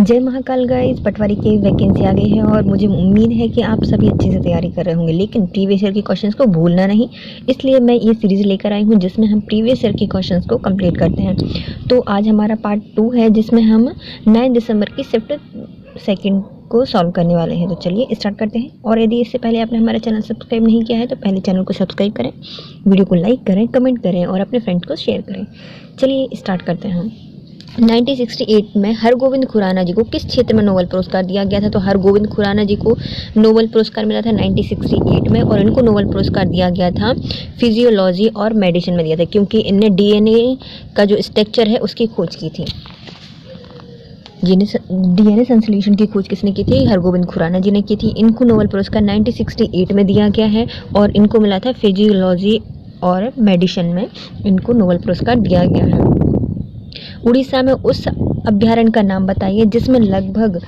जय महाकाल गाइस, पटवारी की वैकेंसी आ गई है और मुझे उम्मीद है कि आप सभी अच्छे से तैयारी कर रहे होंगे, लेकिन प्रीवियस ईयर के क्वेश्चंस को भूलना नहीं। इसलिए मैं ये सीरीज़ लेकर आई हूँ जिसमें हम प्रीवियस ईयर के क्वेश्चंस को कंप्लीट करते हैं। तो आज हमारा पार्ट 2 है जिसमें हम 9 दिसंबर की शिफ्ट सेकेंड को सॉल्व करने वाले हैं। तो चलिए स्टार्ट करते हैं। और यदि इससे पहले आपने हमारा चैनल सब्सक्राइब नहीं किया है तो पहले चैनल को सब्सक्राइब करें, वीडियो को लाइक करें, कमेंट करें और अपने फ्रेंड्स को शेयर करें। चलिए स्टार्ट करते हैं हम। 1968 में हरगोविंद खुराना जी को किस क्षेत्र में नोबेल पुरस्कार दिया गया था? तो हरगोविंद खुराना जी को नोबेल पुरस्कार मिला था 1968 में, और इनको नोबेल पुरस्कार दिया गया था फिजियोलॉजी और मेडिसिन में दिया था, क्योंकि इनने डीएनए का जो स्ट्रक्चर है उसकी खोज की थी। डीएनए संश्लेषण की खोज किसने की थी? हरगोविंद खुराना जी ने की थी। इनको नोबेल पुरस्कार 1968 में दिया गया है और इनको मिला था फिजियोलॉजी और मेडिसिन में इनको नोबेल पुरस्कार दिया गया है। उड़ीसा में उस अभ्यारण्य का नाम बताइए जिसमें लगभग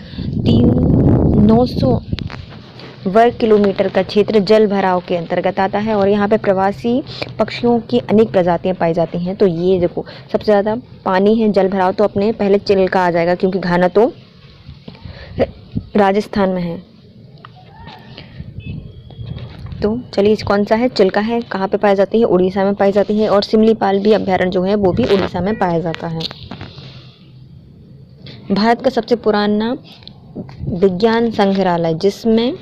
900 वर्ग किलोमीटर का क्षेत्र जल भराव के अंतर्गत आता है और यहाँ पे प्रवासी पक्षियों की अनेक प्रजातियाँ पाई जाती हैं। तो ये देखो, सबसे ज़्यादा पानी है, जल भराव तो अपने पहले चिल्का आ जाएगा क्योंकि घाना तो राजस्थान में है। तो चलिए कौन सा है? चिल्का है। कहाँ पे पाई जाती है? उड़ीसा में पाई जाती है। और सिमलीपाल भी अभ्यारण्य जो है वो भी उड़ीसा में पाया जाता है। भारत का सबसे पुराना विज्ञान संग्रहालय जिसमें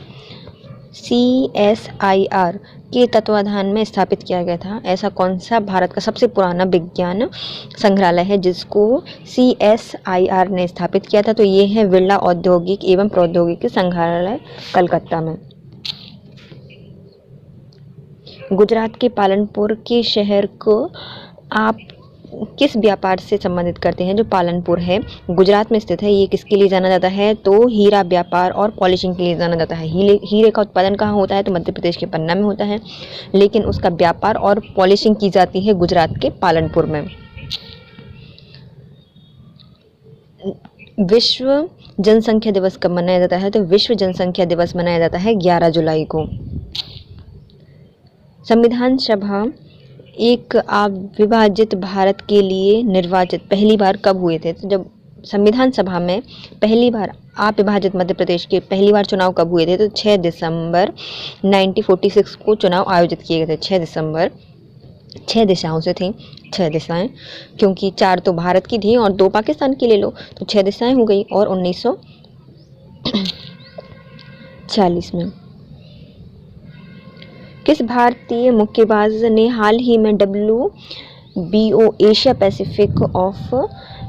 CSIR के तत्वाधान में स्थापित किया गया था, ऐसा कौन सा भारत का सबसे पुराना विज्ञान संग्रहालय है जिसको CSIR ने स्थापित किया था? तो ये है बिरला औद्योगिक एवं प्रौद्योगिकी संग्रहालय, कलकत्ता में। गुजरात के पालनपुर के शहर को आप किस व्यापार से संबंधित करते हैं? जो पालनपुर है गुजरात में स्थित है, ये किसके लिए जाना जाता है? तो हीरा व्यापार और पॉलिशिंग के लिए जाना जाता है। हीरे का उत्पादन कहाँ होता है? तो मध्य प्रदेश के पन्ना में होता है, लेकिन उसका व्यापार और पॉलिशिंग की जाती है गुजरात के पालनपुर में। विश्व जनसंख्या दिवस कब मनाया जाता है? तो विश्व जनसंख्या दिवस मनाया जाता है 11 जुलाई को। संविधान सभा एक अविभाजित भारत के लिए निर्वाचित पहली बार कब हुए थे? तो जब संविधान सभा में पहली बार अविभाजित मध्य प्रदेश के पहली बार चुनाव कब हुए थे? तो 6 दिसंबर 1946 को चुनाव आयोजित किए गए थे। 6 दिसंबर। 6 दिशाओं से थी, 6 दिशाएं, क्योंकि 4 तो भारत की थी और 2 पाकिस्तान की ले लो, तो 6 दिशाएं हो गई। और 1940 में किस भारतीय मुक्केबाज ने हाल ही में WBO Asia Pacific of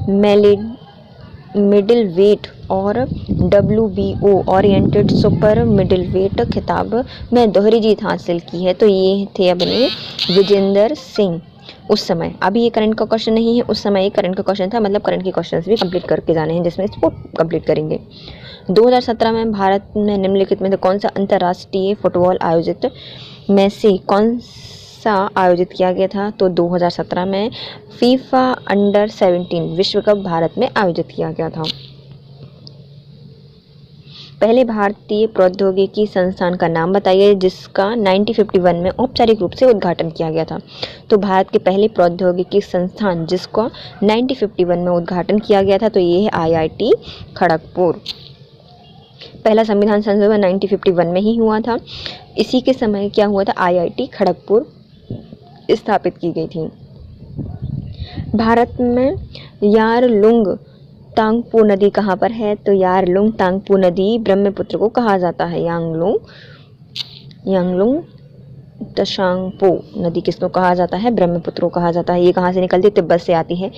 middle weight और WBO oriented super middle weight खिताब में दोहरी जीत हासिल की है? तो ये थे अपने विजेंदर सिंह उस समय। अभी ये करंट का क्वेश्चन नहीं है, उस समय ये करंट का क्वेश्चन था, मतलब करंट के क्वेश्चंस भी कंप्लीट करके जाने हैं जिसमें इसको कंप्लीट करेंगे। 2017 में भारत में निम्नलिखित में से कौन सा अंतर्राष्ट्रीय फुटबॉल आयोजित में से कौन सा आयोजित किया गया था? तो 2017 में फीफा अंडर 17 विश्व कप भारत में आयोजित किया गया था। पहले भारतीय प्रौद्योगिकी संस्थान का नाम बताइए जिसका 1951 में औपचारिक रूप से उद्घाटन किया गया था। तो भारत के पहले प्रौद्योगिकी संस्थान जिसका 1951 में उद्घाटन किया गया था, तो ये है IIT खड़गपुर। पहला संविधान संशोधन 1951 में ही हुआ था। इसी के समय क्या हुआ था? IIT खड़गपुर स्थापित की गई थी। भारत में यारलुंग तांगपो नदी कहाँ पर है? तो यारलुंग तांगपो नदी ब्रह्मपुत्र को कहा जाता है। यांगलुंग तशांगपो नदी किसको कहा जाता है? ब्रह्मपुत्र को कहा जाता है। ये कहाँ से निकलती है? तिब्बत से आती है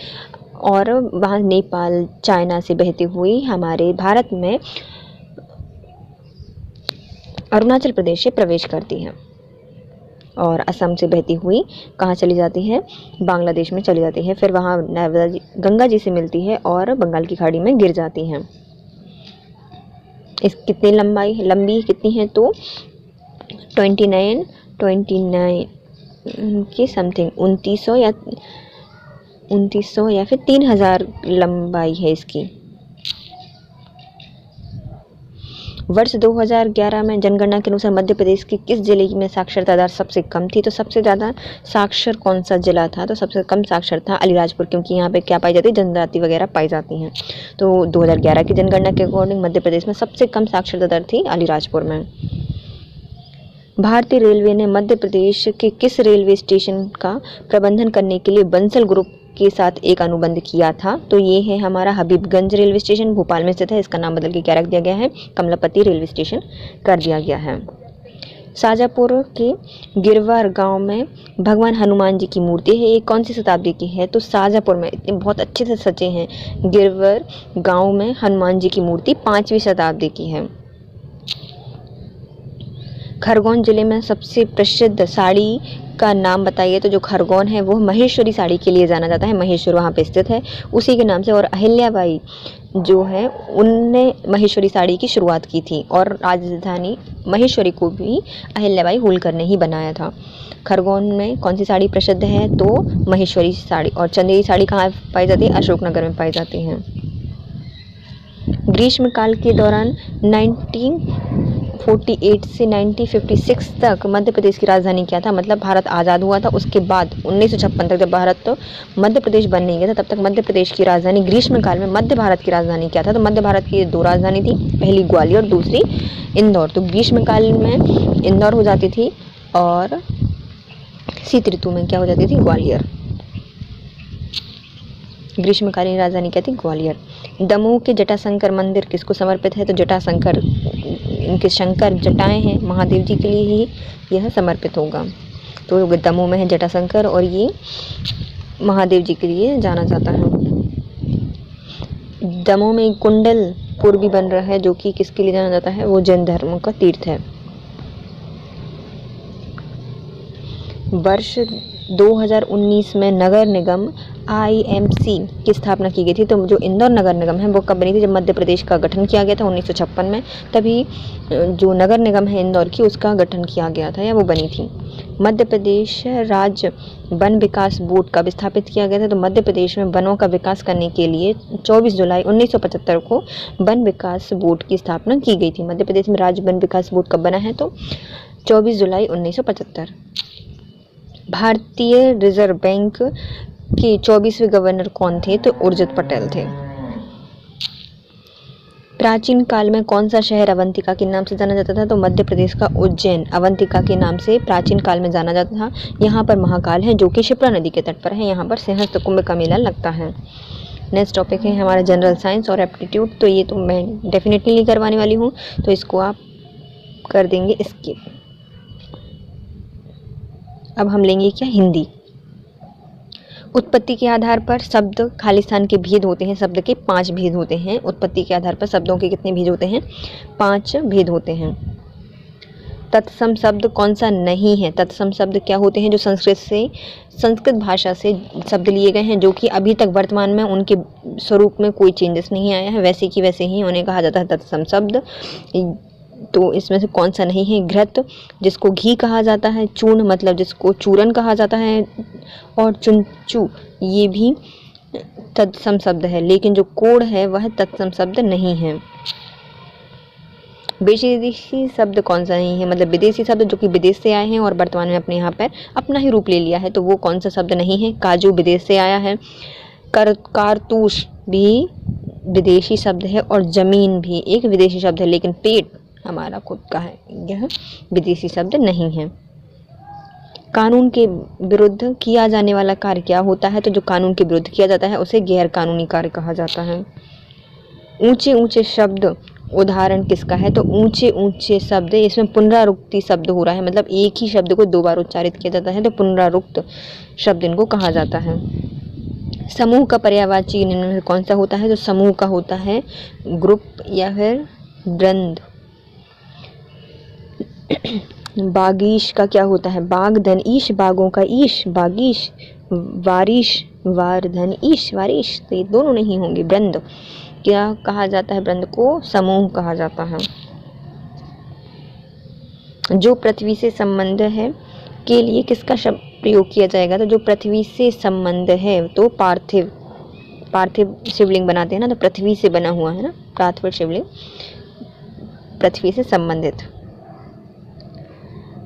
और वहाँ नेपाल, चाइना से बहती हुई हमारे भारत में अरुणाचल प्रदेश से प्रवेश करती है और असम से बहती हुई कहाँ चली जाती है? बांग्लादेश में चली जाती है। फिर वहाँ गंगा जी से मिलती है और बंगाल की खाड़ी में गिर जाती हैं। इस कितनी लंबी कितनी है? तो 29 के समथिंग 2900 या फिर 3000 लंबाई है इसकी। वर्ष 2011 में जनगणना के अनुसार मध्य प्रदेश के किस जिले में साक्षरता दर सबसे कम थी? तो सबसे ज़्यादा साक्षर कौन सा जिला था? तो सबसे कम साक्षर था अलीराजपुर, क्योंकि यहाँ पे क्या पाई जाती है, जनजाति वगैरह पाई जाती हैं। तो 2011 की जनगणना के अकॉर्डिंग मध्य प्रदेश में सबसे कम साक्षरता दर थी अलीराजपुर में। भारतीय रेलवे ने मध्य प्रदेश के किस रेलवे स्टेशन का प्रबंधन करने के लिए बंसल ग्रुप के साथ एक अनुबंध किया था? तो ये है हमारा हबीबगंज रेलवे स्टेशन, भोपाल में स्थित है। इसका नाम बदल के क्या रख दिया गया है, कमलापति रेलवे स्टेशन कर दिया गया है। शाजापुर के गिरवार गांव में भगवान हनुमान जी की मूर्ति है, ये कौन सी शताब्दी की है? तो शाजापुर में, इतने बहुत अच्छे से सचे हैं, गिरवार गांव में हनुमान जी की मूर्ति 5वीं शताब्दी की है। खरगोन जिले में सबसे प्रसिद्ध साड़ी का नाम बताइए? तो जो खरगोन है वो महेश्वरी साड़ी के लिए जाना जाता है, महेश्वर वहाँ पे स्थित है उसी के नाम से। और अहिल्याबाई जो है उनने महेश्वरी साड़ी की शुरुआत की थी और राजधानी महेश्वरी को भी अहिल्याबाई होलकर ने ही बनाया था। खरगोन में कौन सी साड़ी प्रसिद्ध है? तो महेश्वरी साड़ी। और चंदेरी साड़ी कहाँ पाई जाती है? अशोकनगर में पाई जाती हैं। ग्रीष्मकाल के दौरान 1948 से 1956 तक मध्य प्रदेश की राजधानी क्या था? मतलब भारत आज़ाद हुआ था उसके बाद 1956 तक जब भारत मध्य प्रदेश बन नहीं गया था, तब तक मध्य प्रदेश की राजधानी ग्रीष्मकाल में मध्य भारत की राजधानी क्या था? तो मध्य भारत की 2 राजधानी थी, पहली ग्वालियर और दूसरी इंदौर। तो ग्रीष्मकाल में इंदौर हो जाती थी और शीत ऋतु में क्या हो जाती थी? ग्वालियर। ग्रीष्मकालीन राजधानी क्या थी? ग्वालियर। दमोह के जटाशंकर मंदिर किसको समर्पित है? तो जटाशंकर, इनके शंकर जटाएं हैं, महादेव जी के लिए ही यह समर्पित होगा। तो दमोह में है जटाशंकर और ये महादेव जी के लिए जाना जाता है। दमोह में कुंडलपुर भी बन रहा है जो कि किसके लिए जाना जाता है? वो जैन धर्म का तीर्थ है। वर्ष 2019 में नगर निगम IMC की स्थापना की गई थी। तो जो इंदौर नगर निगम है वो कब बनी थी? जब मध्य प्रदेश का गठन किया गया था 1956 में, तभी जो नगर निगम है इंदौर की उसका गठन किया गया था या वो बनी थी। मध्य प्रदेश राज्य वन विकास बोर्ड कब स्थापित किया गया था? तो मध्य प्रदेश में वनों का विकास करने के लिए 24 जुलाई 1975 को वन विकास बोर्ड की स्थापना की गई थी। मध्य प्रदेश में राज्य वन विकास बोर्ड कब बना है? तो 24 जुलाई 1975। भारतीय रिजर्व बैंक के 24वें गवर्नर कौन थे? तो उर्जित पटेल थे। प्राचीन काल में कौन सा शहर अवंतिका के नाम से जाना जाता था? तो मध्य प्रदेश का उज्जैन अवंतिका के नाम से प्राचीन काल में जाना जाता था। यहाँ पर महाकाल है जो कि क्षिप्रा नदी के तट पर है। यहाँ पर सिंहस्थ कुंभ का मेला लगता है। नेक्स्ट टॉपिक है हमारा जनरल साइंस और एप्टीट्यूड। तो ये तो मैं डेफिनेटली नहीं करवाने वाली हूँ, तो इसको आप कर देंगे स्किप। अब हम लेंगे क्या? हिंदी। उत्पत्ति के आधार पर शब्द खालिस्तान के भेद होते हैं। शब्द के 5 भेद होते हैं। उत्पत्ति के आधार पर शब्दों के कितने भेद होते हैं? 5 भेद होते हैं। तत्सम शब्द कौन सा नहीं है? तत्सम शब्द क्या होते हैं? जो संस्कृत भाषा से शब्द लिए गए हैं, जो कि अभी तक वर्तमान में उनके स्वरूप में कोई चेंजेस नहीं आया है, वैसे की वैसे ही उन्हें कहा जाता है तत्सम शब्द। तो इसमें से कौन सा नहीं है? घृत जिसको घी कहा जाता है, चूर्ण मतलब जिसको चूरन कहा जाता है, और चुनचू ये भी तत्सम शब्द है, लेकिन जो कोढ़ है वह तत्सम शब्द नहीं है। विदेशी शब्द कौन सा नहीं है? मतलब विदेशी शब्द जो कि विदेश से आए हैं और वर्तमान में अपने यहाँ पर अपना ही रूप ले लिया है, तो वो कौन सा शब्द नहीं है? काजू विदेश से आया है, कारतूस भी विदेशी शब्द है, और जमीन भी एक विदेशी शब्द है, लेकिन पेट हमारा खुद का है, यह विदेशी शब्द नहीं है। कानून के विरुद्ध किया जाने वाला कार्य क्या होता है? तो जो कानून के विरुद्ध किया जाता है उसे गैर कानूनी कार्य कहा जाता है। ऊंचे ऊंचे शब्द उदाहरण किसका है? तो ऊंचे ऊंचे शब्द, इसमें पुनरावृत्ति शब्द हो रहा है, मतलब एक ही शब्द को 2 बार उच्चारित किया जाता है, तो पुनरावृत्त शब्द इनको कहा जाता है। समूह का पर्यायवाची निम्न में कौन सा होता है? तो समूह का होता है ग्रुप या फिर वृंद। बागीश का क्या होता है? बाग धन ईश, बागों का ईश बागीश, वारिश वार धन ईश वारिश, तो ये दोनों नहीं होंगे। वृंद क्या कहा जाता है? वृंद को समूह कहा जाता है। जो पृथ्वी से संबंध है के लिए किसका शब्द प्रयोग किया जाएगा? तो जो पृथ्वी से संबंध है तो पार्थिव, पार्थिव शिवलिंग बनाते हैं ना, तो पृथ्वी से बना हुआ है ना पार्थिव शिवलिंग। पृथ्वी से संबंधित।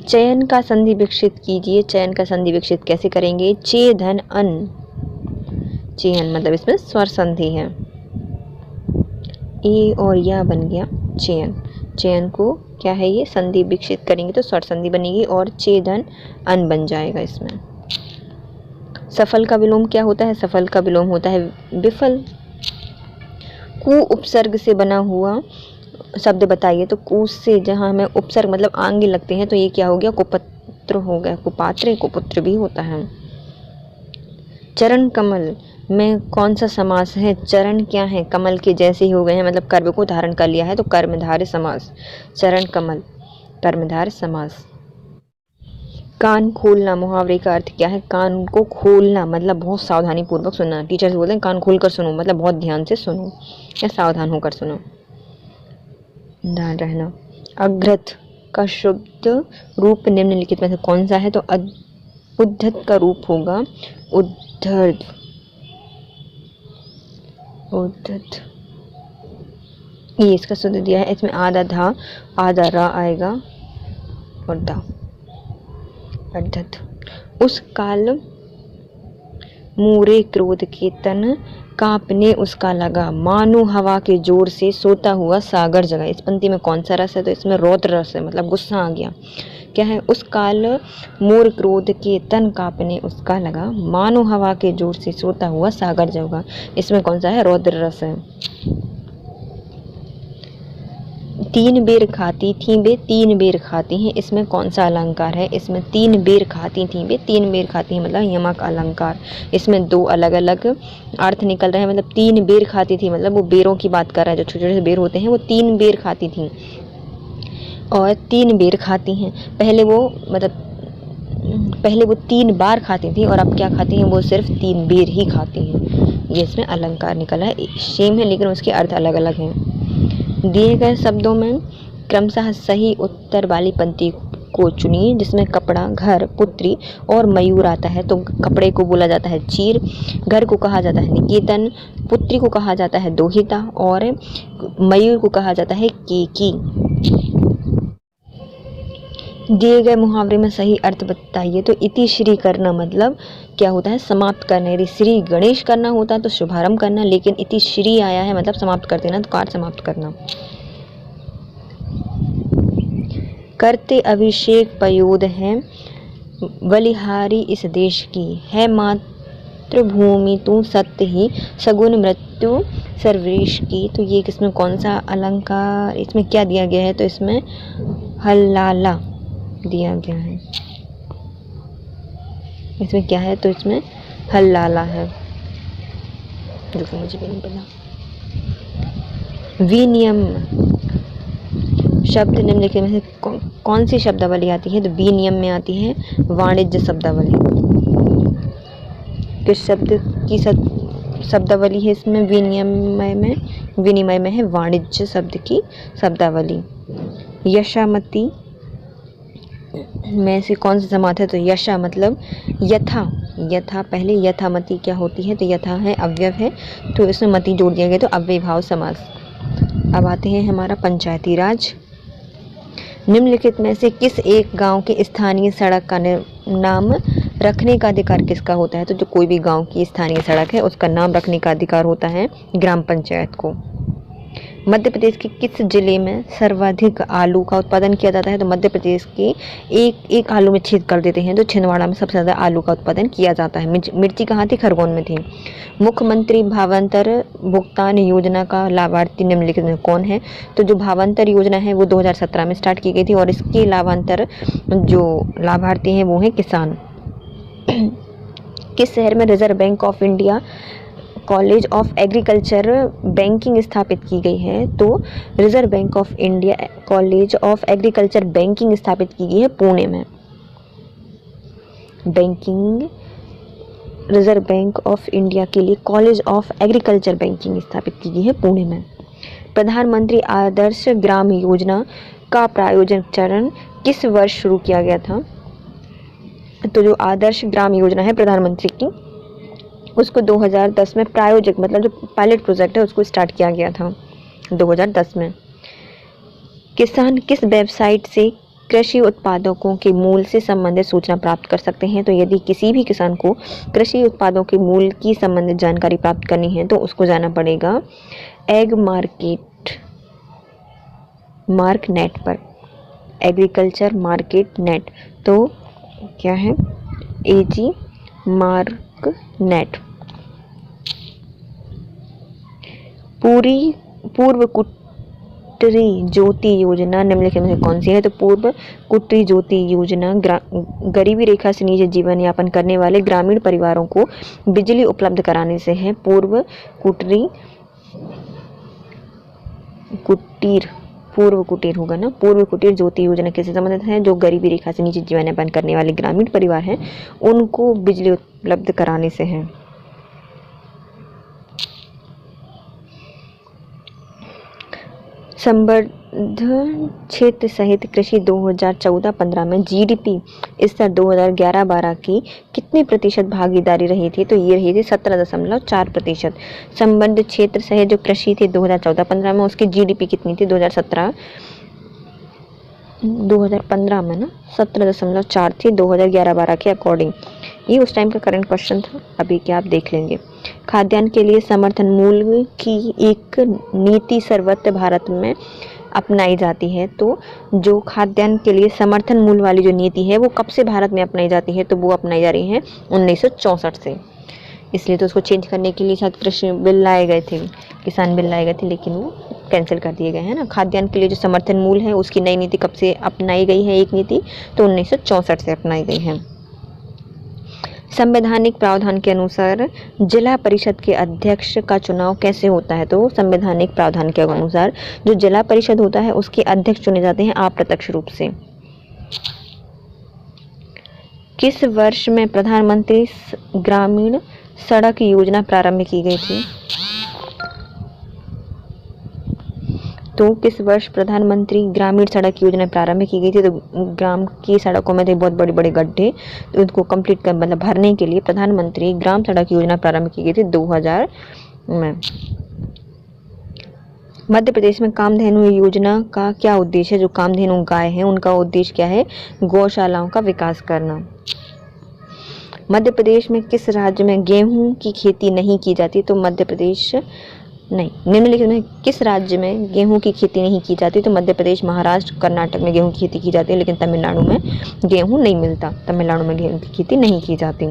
चयन का संधि विकसित कीजिए। चयन का संधि विकसित कैसे करेंगे? चे धन अन, चयन मतलब इसमें स्वर संधि है। ए और या बन गया चयन। चयन को क्या है, ये संधि विकसित करेंगे तो स्वर संधि बनेगी और चे धन अन बन जाएगा इसमें। सफल का विलोम क्या होता है? सफल का विलोम होता है विफल। कु उपसर्ग से बना हुआ शब्द बताइए। तो कु से जहाँ हमें उपसर्ग मतलब आंगे लगते हैं तो ये क्या हो गया? कुपत्र हो गया। कुपात्र कुपुत्र भी होता है। चरण कमल में कौन सा समास है? चरण क्या है? कमल के जैसे ही हो गए हैं, मतलब कर्म को धारण कर लिया है तो कर्मधारय समास। चरण कमल कर्मधारय समास। कान खोलना मुहावरे का अर्थ क्या है? कान को खोलना मतलब बहुत सावधानी पूर्वक सुनना। टीचर्स बोलते हैं कान खोल कर सुनो, मतलब बहुत ध्यान से सुनो या सावधान होकर सुनो, ध्यान रहना। अघ्रत का शुद्ध रूप निम्नलिखित में से कौन सा है? तो उद्धत का रूप होगा उद्धत। उद्धत ये इसका शुद्ध दिया है। इसमें आधा धा आधा रा आएगा और दा। अद्धत। उस काल मूरे क्रोध के तन कांपने उसका लगा, मानो हवा के जोर से सोता हुआ सागर जगा। इस पंक्ति में कौन सा रस है? तो इसमें रौद्र रस है, मतलब गुस्सा आ गया। क्या है? उस काल मोर क्रोध के तन कांपने उसका लगा, मानो हवा के जोर से सोता हुआ सागर जगा। इसमें कौन सा है? रौद्र रस है। तीन बेर खाती थी वे तीन बेर खाती हैं। इसमें कौन सा अलंकार है? इसमें तीन बेर खाती थी वे तीन बेर खाती हैं मतलब यमक अलंकार। इसमें दो अलग अलग अर्थ निकल रहे हैं। मतलब तीन बेर खाती थी मतलब वो बेरों की बात कर रहा है, जो छोटे छोटे बेर होते हैं वो तीन बेर खाती थी और तीन बेर खाती हैं। पहले वो 3 बार खाती थी और अब क्या खाती हैं? वो सिर्फ 3 बेर ही खाती हैं। ये इसमें अलंकार निकला है। सेम है लेकिन उसके अर्थ अलग अलग हैं। दिए गए शब्दों में क्रमशः सही उत्तर वाली पंक्ति को चुनिए जिसमें कपड़ा, घर, पुत्री और मयूर आता है। तो कपड़े को बोला जाता है चीर, घर को कहा जाता है निकेतन, पुत्री को कहा जाता है दोहिता और मयूर को कहा जाता है केकी। दिए गए मुहावरे में सही अर्थ बताइए। तो इति श्री करना मतलब क्या होता है? समाप्त करना। यदि श्री गणेश करना होता तो शुभारंभ करना, लेकिन इति श्री आया है मतलब समाप्त कर देना, तो कार्य समाप्त करना। करते अभिषेक पयोद है बलिहारी इस देश की, है मातृभूमि तू सत्य ही, सगुन मृत्यु सर्वेश की। तो ये किसमें कौन सा अलंकार? इसमें क्या दिया गया है? तो इसमें हल्लाला दिया गया है। इसमें क्या है? तो इसमें हल्लाला है, जो कि मुझे भी नहीं पता। विनियम शब्द निम्नलिखित में से कौन सी शब्दावली आती है? तो विनियम में आती है वाणिज्य शब्दावली। किस शब्द की शब्दावली है इसमें? विनिमय में है वाणिज्य शब्द की शब्दावली। यशामती में से कौन सा समास है? तो यशा मतलब यथा। यथा पहले यथामती क्या होती है? तो यथा है अव्यव है तो इसमें मति जोड़ दिया गया तो अव्ययभाव समास। अब आते हैं हमारा पंचायती राज। निम्नलिखित में से किस एक गांव के स्थानीय सड़क का नाम रखने का अधिकार किसका होता है? तो जो कोई भी गांव की स्थानीय सड़क है उसका नाम रखने का अधिकार होता है ग्राम पंचायत को। मध्य प्रदेश के किस जिले में सर्वाधिक आलू का उत्पादन किया जाता है? तो मध्य प्रदेश के एक आलू में छेद कर देते हैं तो छिंदवाड़ा में सबसे ज़्यादा आलू का उत्पादन किया जाता है। मिर्ची कहाँ थी? खरगोन में थी। मुख्यमंत्री भावांतर भुगतान योजना का लाभार्थी निम्नलिखित में कौन है? तो जो भावांतर योजना है वो 2017 में स्टार्ट की गई थी और इसके लाभांतर जो लाभार्थी हैं वो हैं किसान। किस शहर में reserve bank of India college of agriculture banking स्थापित की गई है? तो reserve bank of India college of agriculture banking स्थापित की गई है पुणे में। रिजर्व बैंक ऑफ इंडिया के लिए कॉलेज ऑफ एग्रीकल्चर बैंकिंग स्थापित की गई है पुणे में। प्रधानमंत्री आदर्श ग्राम योजना का प्रायोजन चरण किस वर्ष शुरू किया गया था? तो जो आदर्श ग्राम योजना है प्रधानमंत्री की उसको 2010 में प्रायोजक मतलब जो पायलट प्रोजेक्ट है उसको स्टार्ट किया गया था 2010 में। किसान किस वेबसाइट से कृषि उत्पादकों के मूल्य से संबंधित सूचना प्राप्त कर सकते हैं? तो यदि किसी भी किसान को कृषि उत्पादों के मूल्य की संबंधित जानकारी प्राप्त करनी है तो उसको जाना पड़ेगा एग मार्क नेट पर, एग्रीकल्चर मार्केट नेट। तो क्या है? एजी मार्क नेट। पूर्व कुटीर ज्योति योजना निम्नलिखित में से कौन सी है? तो पूर्व कुटीर ज्योति योजना गरीबी रेखा से नीचे जीवन यापन करने वाले ग्रामीण परिवारों को बिजली उपलब्ध कराने से है। पूर्व कुटीर होगा ना, पूर्व कुटीर ज्योति योजना किससे संबंधित है? जो गरीबी रेखा से नीचे जीवन यापन करने वाले ग्रामीण परिवार हैं उनको बिजली उपलब्ध कराने से है। संबद्ध क्षेत्र सहित कृषि 2014-15 में जीडीपी स्तर 2011-12 की कितने प्रतिशत भागीदारी रही थी? तो ये रही थी 17.4%। संबद्ध क्षेत्र सहित जो कृषि थी 2014-15 में उसकी जीडीपी कितनी थी? 2015 में ना 17.4 थी 2011-12 के अकॉर्डिंग। ये उस टाइम का करंट क्वेश्चन था, अभी क्या आप देख लेंगे। खाद्यान्न के लिए समर्थन मूल्य की एक नीति सर्वत्र भारत में अपनाई जाती है। तो जो खाद्यान्न के लिए समर्थन मूल्य वाली जो नीति है वो कब से भारत में अपनाई जाती है? तो वो अपनाई जा रही है 1964 से। इसलिए तो उसको चेंज करने के लिए शायद कृषि बिल लाए गए थे, किसान बिल लाए गए थे, लेकिन वो कैंसिल कर दिए गए हैं ना। खाद्यान्न के लिए जो समर्थन मूल्य है उसकी नई नीति कब से अपनाई गई है? एक नीति तो 1964 से अपनाई गई है। संवैधानिक प्रावधान के अनुसार जिला परिषद के अध्यक्ष का चुनाव कैसे होता है? तो संवैधानिक प्रावधान के अनुसार जो जिला परिषद होता है उसके अध्यक्ष चुने जाते हैं अप्रत्यक्ष रूप से। किस वर्ष में प्रधानमंत्री ग्रामीण सड़क योजना प्रारंभ की गई थी? तो किस वर्ष प्रधानमंत्री ग्रामीण सड़क योजना प्रारंभ की गई थी? तो ग्राम की सड़कों में थे बहुत बड़े बड़े गड्ढे, तो उनको कंप्लीट कर मतलब भरने के लिए प्रधानमंत्री ग्राम सड़क योजना प्रारंभ की गई थी 2000 में। मध्य प्रदेश में कामधेनु योजना का क्या उद्देश्य है? जो कामधेनु गाय है उनका उद्देश्य क्या है? गौशालाओं का विकास करना। मध्य प्रदेश में किस राज्य में गेहूं की खेती नहीं की जाती? तो मध्य प्रदेश नहीं, निम्नलिखित में किस राज्य में गेहूं की खेती नहीं की जाती? तो मध्य प्रदेश, महाराष्ट्र, कर्नाटक में गेहूं की खेती की जाती है, लेकिन तमिलनाडु में गेहूं नहीं मिलता। तमिलनाडु में गेहूं की खेती नहीं की जाती।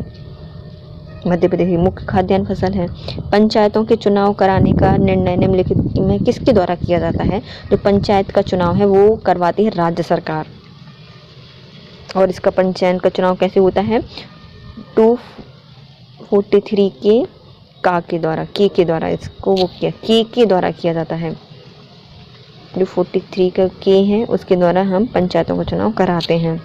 मध्य प्रदेश की मुख्य खाद्यान्न फसल है। पंचायतों के चुनाव कराने का निर्णय निम्नलिखित में किसके द्वारा किया जाता है? जो पंचायत का चुनाव है वो करवाती है राज्य सरकार। और इसका पंचायत का चुनाव कैसे होता है? 243 के के द्वारा इसको वो किया के द्वारा किया जाता है। जो 43 का के है उसके द्वारा हम पंचायतों का चुनाव कराते हैं।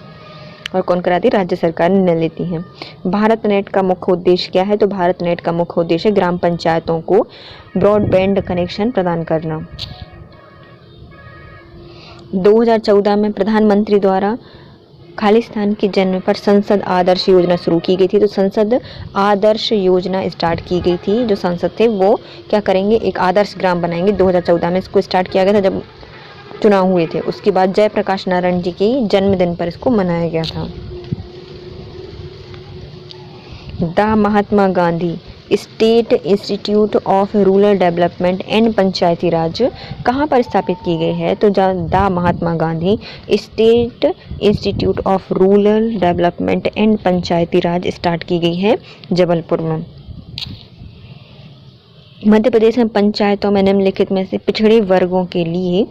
और कौन कराती है? राज्य सरकार निर्णय लेती है। भारत नेट का मुख्य उद्देश्य क्या है? तो भारत नेट का मुख्य उद्देश्य ग्राम पंचायतों को ब्रॉडबैंड कनेक्शन प्रदान करना। 2014 में प्रधानमंत्री द्वारा खालिस्तान के जन्म पर संसद आदर्श योजना शुरू की गई थी। तो संसद आदर्श योजना स्टार्ट की गई थी। जो संसद थे वो क्या करेंगे? एक आदर्श ग्राम बनाएंगे। 2014 में इसको स्टार्ट किया गया था जब चुनाव हुए थे। उसके बाद जयप्रकाश नारायण जी के जन्मदिन पर इसको मनाया गया था। The Mahatma Gandhi state institute of rural development and Panchayati Raj कहाँ पर स्थापित की गई है? तो the Mahatma Gandhi state institute of rural development and Panchayati Raj start की गई है जबलपुर में। मध्य प्रदेश में पंचायतों में निम्नलिखित में से पिछड़े वर्गों के लिए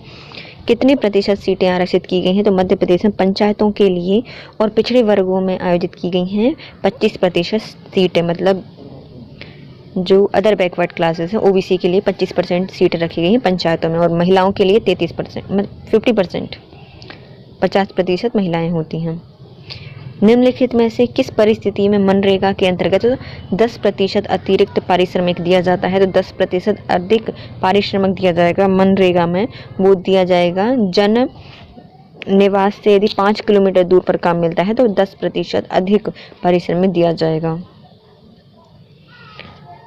कितने प्रतिशत सीटें आरक्षित की गई हैं? तो मध्य प्रदेश में पंचायतों के लिए और पिछड़े वर्गों में आयोजित की गई हैं 25% सीटें। मतलब जो अदर बैकवर्ड क्लासेस हैं ओबीसी के लिए 25% सीटें रखी गई हैं पंचायतों में, और महिलाओं के लिए 33% मतलब 50%, 50% महिलाएं होती हैं। निम्नलिखित में से किस परिस्थिति में मनरेगा के अंतर्गत 10% अतिरिक्त पारिश्रमिक दिया जाता है? तो 10% अधिक पारिश्रमिक दिया जाएगा मनरेगा में। वो दिया जाएगा जन निवास से यदि 5 किलोमीटर दूर पर काम मिलता है तो 10% अधिक पारिश्रमिक दिया जाएगा।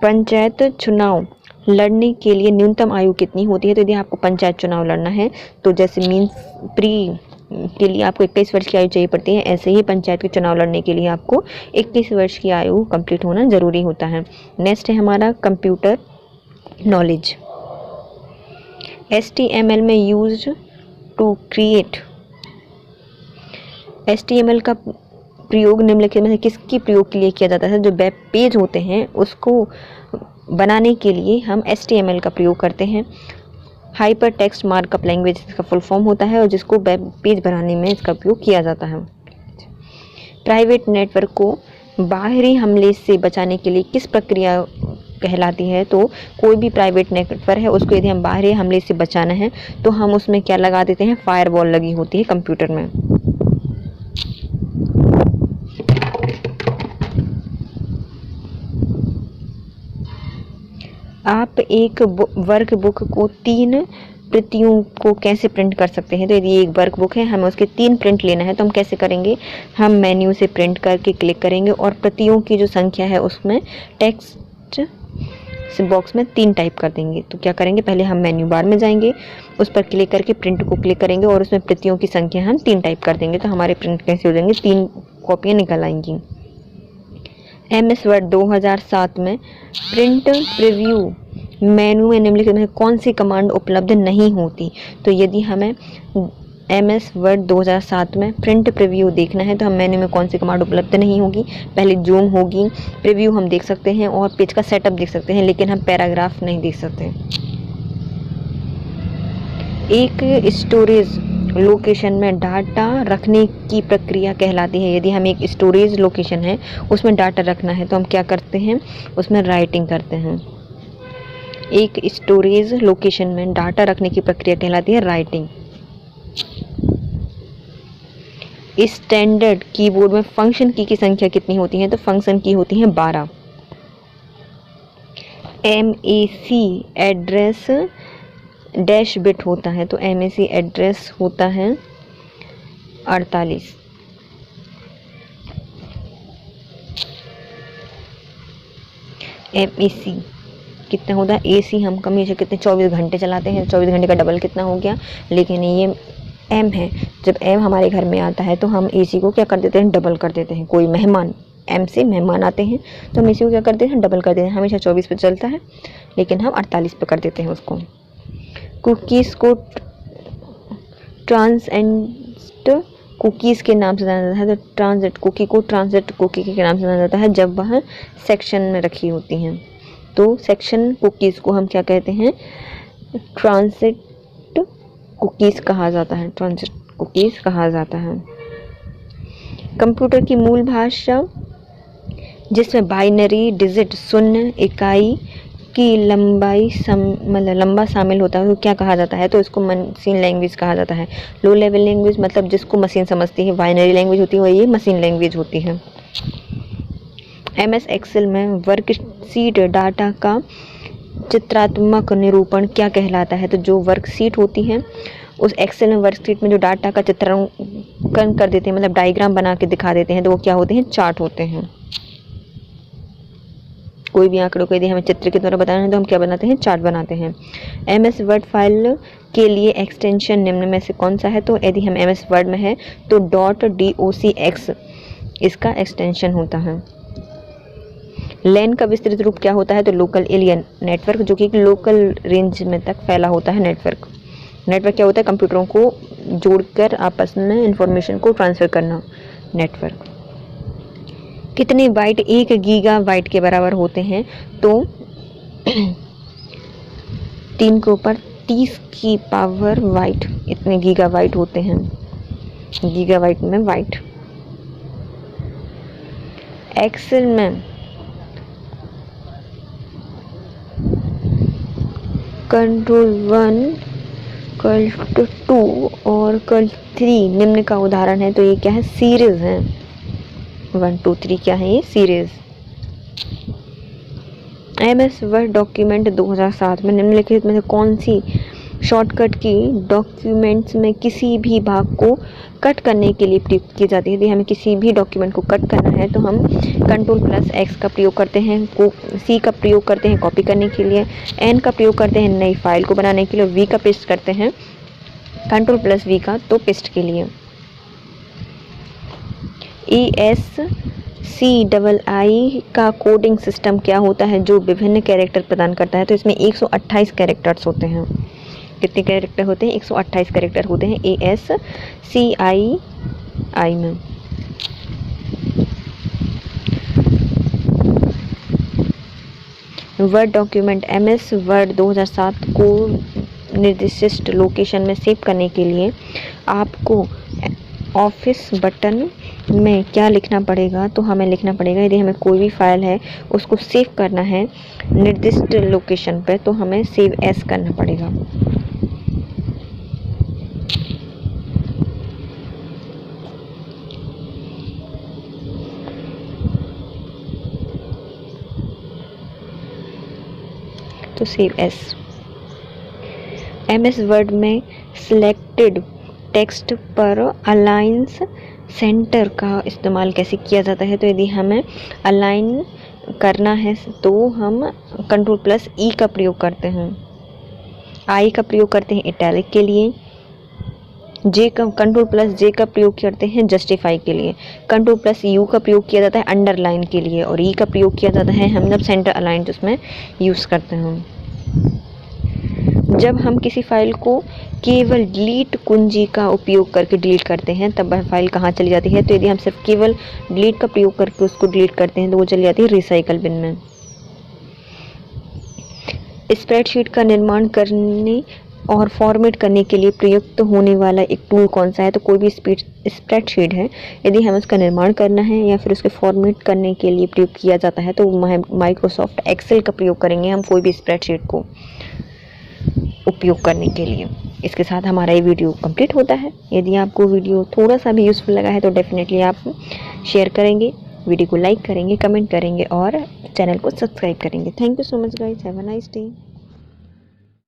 पंचायत चुनाव लड़ने के लिए न्यूनतम आयु कितनी होती है? तो यदि आपको पंचायत चुनाव लड़ना है तो जैसे मीन्स प्री के लिए आपको 21 वर्ष की आयु चाहिए पड़ती है, ऐसे ही पंचायत के चुनाव लड़ने के लिए आपको 21 वर्ष की आयु कंप्लीट होना ज़रूरी होता है। नेक्स्ट है हमारा कंप्यूटर नॉलेज। HTML में यूज्ड टू क्रिएट, HTML का प्रयोग निम्नलिखित में से किसकी प्रयोग के लिए किया जाता है? जो वेब पेज होते हैं उसको बनाने के लिए हम HTML का प्रयोग करते हैं। हाइपर टेक्स्ट मार्कअप लैंग्वेज इसका फुल फॉर्म होता है और जिसको वेब पेज बनाने में इसका उपयोग किया जाता है। प्राइवेट नेटवर्क को बाहरी हमले से बचाने के लिए किस प्रक्रिया कहलाती है? तो कोई भी प्राइवेट नेटवर्क है उसको यदि हम बाहरी हमले से बचाना है तो हम उसमें क्या लगा देते हैं? फायरवॉल लगी होती है कंप्यूटर में। आप एक वर्कबुक को 3 प्रतियों को कैसे प्रिंट कर सकते हैं? तो यदि एक वर्कबुक है हमें उसके 3 प्रिंट लेना है तो हम कैसे करेंगे? हम मेन्यू से प्रिंट करके क्लिक करेंगे और प्रतियों की जो संख्या है उसमें टेक्स्ट बॉक्स में 3 टाइप कर देंगे। तो क्या करेंगे? पहले हम मेन्यू बार में जाएंगे, उस पर क्लिक करके प्रिंट को क्लिक करेंगे और उसमें प्रतियों की संख्या हम 3 टाइप कर देंगे। तो हमारे प्रिंट कैसे हो जाएंगे? 3 कॉपियाँ निकल आएंगी। MS वर्ड 2007 में प्रिंट प्रीव्यू मेनू में निम्नलिखित में कौन सी कमांड उपलब्ध नहीं होती? तो यदि हमें MS वर्ड 2007 में प्रिंट प्रीव्यू देखना है तो हम मेन्यू में कौन सी कमांड उपलब्ध नहीं होगी? पहले जूम होगी, प्रीव्यू हम देख सकते हैं और पेज का सेटअप देख सकते हैं, लेकिन हम पैराग्राफ नहीं देख सकते। एक स्टोरेज लोकेशन में डाटा रखने की प्रक्रिया कहलाती है। यदि हम एक स्टोरेज लोकेशन है उसमें डाटा रखना है तो हम क्या करते हैं? उसमें राइटिंग करते हैं। एक स्टोरेज लोकेशन में डाटा रखने की प्रक्रिया कहलाती है राइटिंग। स्टैंडर्ड कीबोर्ड में फंक्शन की संख्या कितनी होती है? तो फंक्शन की होती है 12। MAC एड्रेस डैश बिट होता है तो MAC एड्रेस होता है 48। MAC कितना होता है? AC हम हमेशा कितने 24 घंटे चलाते हैं, 24 घंटे का डबल कितना हो गया? लेकिन ये M है, जब M हमारे घर में आता है तो हम AC को क्या कर देते हैं? डबल कर देते हैं। कोई मेहमान M से मेहमान आते हैं तो हम AC को क्या करते हैं? डबल कर देते हैं। हमेशा 24 पे चलता है लेकिन हम 48 पे कर देते हैं उसको। कुकीज़ को ट्रांसएंड कुकीज़ के नाम से जाना जाता है। तो ट्रांजिट कुकी को ट्रांजिट कुकी के नाम से जाना जाता है जब वह सेक्शन में रखी होती हैं। तो सेक्शन कुकीज़ को हम क्या कहते हैं? ट्रांजिट कुकीज़ कहा जाता है। ट्रांजिट कुकीज़ कहा जाता है। कंप्यूटर की मूल भाषा जिसमें बाइनरी डिजिट शून्य इकाई की लंबाई लंबा शामिल होता है तो क्या कहा जाता है? तो इसको मशीन लैंग्वेज कहा जाता है। लो लेवल लैंग्वेज मतलब जिसको मशीन समझती है। बाइनरी लैंग्वेज होती है ये मशीन लैंग्वेज होती है। MS एक्सेल में वर्कशीट डाटा का चित्रात्मक निरूपण क्या कहलाता है? तो जो वर्कशीट होती है उस एक्सेल में वर्कशीट में जो डाटा का चित्रांकन कर देते हैं, मतलब डायग्राम बना के दिखा देते हैं, तो वो क्या होते हैं? चार्ट होते हैं। कोई भी आंकड़ों को यदि हमें चित्र के द्वारा बताना है तो हम क्या बनाते हैं? चार्ट बनाते हैं। MS वर्ड फाइल के लिए एक्सटेंशन निम्न में से कौन सा है? तो यदि हम MS वर्ड में है तो .docx इसका एक्सटेंशन होता है। लैन का विस्तृत रूप क्या होता है? तो लोकल एरिया नेटवर्क, जो कि लोकल रेंज में तक फैला होता है नेटवर्क। नेटवर्क क्या होता है? कंप्यूटरों को जोड़कर आपस में इंफॉर्मेशन को ट्रांसफ़र करना, नेटवर्क। कितने बाइट 1 गीगाबाइट के बराबर होते हैं? तो 3 के ऊपर 30 की पावर बाइट इतने गीगाबाइट होते हैं। गीगाबाइट में बाइट। एक्सेल में Ctrl+1 Ctrl+2 और Ctrl+3 निम्न का उदाहरण है। तो ये क्या है? सीरीज है। 1 2 3 क्या है? ये सीरीज। MS वर्ड डॉक्यूमेंट 2007 में निम्नलिखित में से कौन सी शॉर्टकट की डॉक्यूमेंट्स में किसी भी भाग को कट करने के लिए प्रयुक्त की जाती है। यदि हमें किसी भी डॉक्यूमेंट को कट करना है तो हम Ctrl+X का प्रयोग करते हैं, C का प्रयोग करते हैं कॉपी करने के लिए, N का प्रयोग करते हैं नई फाइल को बनाने के लिए, V का पेस्ट करते हैं, Ctrl+V का तो पेस्ट के लिए। ESCII का कोडिंग सिस्टम क्या होता है जो विभिन्न कैरेक्टर प्रदान करता है? तो इसमें 128 कैरेक्टर्स होते हैं। कितने कैरेक्टर होते हैं? 128 कैरेक्टर होते हैं ESCII में। वर्ड डॉक्यूमेंट MS वर्ड 2007 को निर्दिष्ट लोकेशन में सेव करने के लिए आपको ऑफिस बटन में क्या लिखना पड़ेगा? तो हमें लिखना पड़ेगा, यदि हमें कोई भी फाइल है उसको सेव करना है निर्दिष्ट लोकेशन पे तो हमें सेव एस करना पड़ेगा। तो सेव एस। MS वर्ड में सिलेक्टेड टेक्स्ट पर अलाइंस सेंटर का इस्तेमाल कैसे किया जाता है? तो यदि हमें अलाइन करना है तो हम Ctrl+E का प्रयोग करते हैं, I का प्रयोग करते हैं इटैलिक के लिए, Ctrl+J का प्रयोग करते हैं जस्टिफाई के लिए, Ctrl+U का प्रयोग किया जाता है अंडरलाइन के लिए और E का प्रयोग किया जाता है हम जब सेंटर अलाइन उसमें यूज़ करते हैं। जब हम किसी फाइल को केवल डिलीट कुंजी का उपयोग करके डिलीट करते हैं तब वह फाइल कहाँ चली जाती है? तो यदि हम सिर्फ केवल डिलीट का प्रयोग करके उसको डिलीट करते हैं तो वो चली जाती है रिसाइकल बिन में। स्प्रेडशीट का निर्माण करने और फॉर्मेट करने के लिए प्रयुक्त होने वाला एक टूल कौन सा है? तो कोई भी स्प्रेडशीट है यदि हमें उसका निर्माण करना है या फिर उसके फॉर्मेट करने के लिए प्रयुक्त किया जाता है तो माइक्रोसॉफ्ट एक्सेल का प्रयोग करेंगे हम कोई भी स्प्रेडशीट को उपयोग करने के लिए। इसके साथ हमारा ये वीडियो कंप्लीट होता है। यदि आपको वीडियो थोड़ा सा भी यूज़फुल लगा है तो डेफिनेटली आप शेयर करेंगे, वीडियो को लाइक करेंगे, कमेंट करेंगे और चैनल को सब्सक्राइब करेंगे। Thank you so much guys, have a nice day.